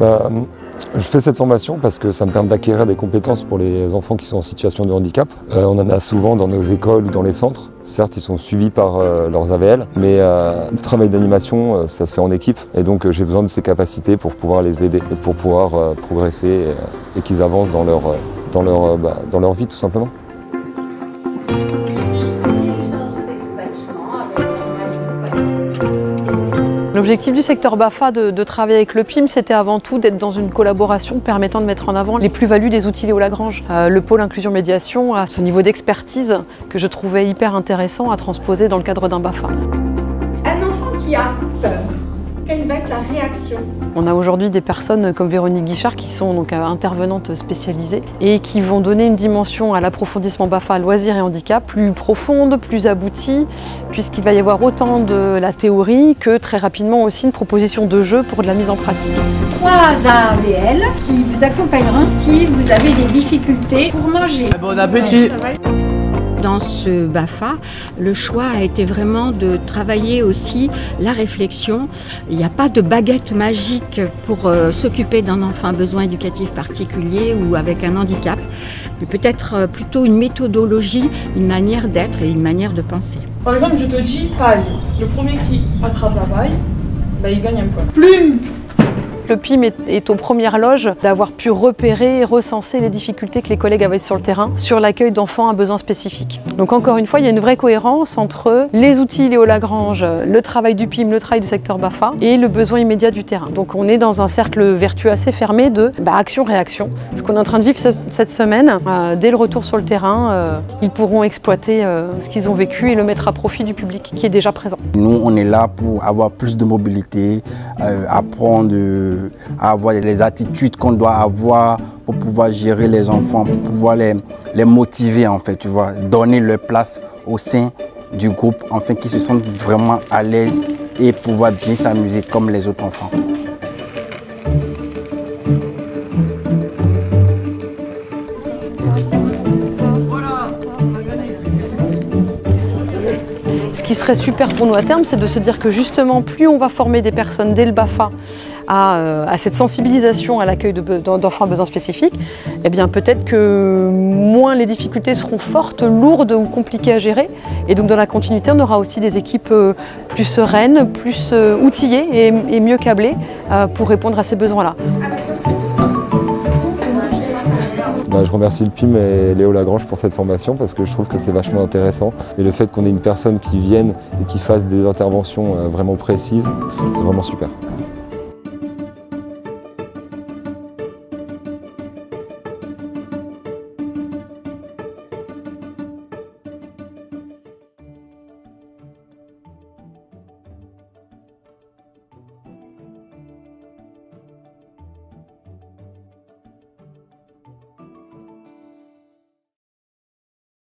Je fais cette formation parce que ça me permet d'acquérir des compétences pour les enfants qui sont en situation de handicap. On en a souvent dans nos écoles ou dans les centres. Certes, ils sont suivis par leurs AVL, mais le travail d'animation, ça se fait en équipe. Et donc j'ai besoin de ces capacités pour pouvoir les aider et pour pouvoir progresser et qu'ils avancent dans leur vie tout simplement. L'objectif du secteur BAFA de travailler avec le PIM, c'était avant tout d'être dans une collaboration permettant de mettre en avant les plus-values des outils Léo Lagrange. Le pôle inclusion médiation a ce niveau d'expertise que je trouvais hyper intéressant à transposer dans le cadre d'un BAFA. Un enfant qui a peur, quelle va être la réaction? On a aujourd'hui des personnes comme Véronique Guichard qui sont donc intervenantes spécialisées et qui vont donner une dimension à l'approfondissement BAFA loisirs et handicap plus profonde, plus aboutie, puisqu'il va y avoir autant de la théorie que très rapidement aussi une proposition de jeu pour de la mise en pratique. 3 AVL qui vous accompagneront si vous avez des difficultés pour manger. Bon appétit! Dans ce BAFA, le choix a été vraiment de travailler aussi la réflexion. Il n'y a pas de baguette magique pour s'occuper d'un enfant à besoin éducatif particulier ou avec un handicap, mais peut-être plutôt une méthodologie, une manière d'être et une manière de penser. Par exemple, je te dis paille. Le premier qui attrape la paille, il gagne un point. Plume! Le PIM est aux premières loges d'avoir pu repérer et recenser les difficultés que les collègues avaient sur le terrain sur l'accueil d'enfants à besoins spécifiques. Donc encore une fois, il y a une vraie cohérence entre les outils Léo Lagrange, le travail du PIM, le travail du secteur BAFA et le besoin immédiat du terrain. Donc on est dans un cercle vertueux assez fermé de action-réaction. Ce qu'on est en train de vivre cette semaine, dès le retour sur le terrain, ils pourront exploiter ce qu'ils ont vécu et le mettre à profit du public qui est déjà présent. Nous, on est là pour avoir plus de mobilité, apprendre à avoir les attitudes qu'on doit avoir pour pouvoir gérer les enfants, pour pouvoir les motiver en fait, tu vois, donner leur place au sein du groupe, afin qu'ils se sentent vraiment à l'aise et pouvoir bien s'amuser comme les autres enfants. Ce qui serait super pour nous à terme, c'est de se dire que justement, plus on va former des personnes dès le BAFA à cette sensibilisation à l'accueil d'enfants à besoins spécifiques, eh bien peut-être que moins les difficultés seront fortes, lourdes ou compliquées à gérer. Et donc dans la continuité, on aura aussi des équipes plus sereines, plus outillées et mieux câblées pour répondre à ces besoins-là. Je remercie le PIM et Léo Lagrange pour cette formation parce que je trouve que c'est vachement intéressant. Et le fait qu'on ait une personne qui vienne et qui fasse des interventions vraiment précises, c'est vraiment super.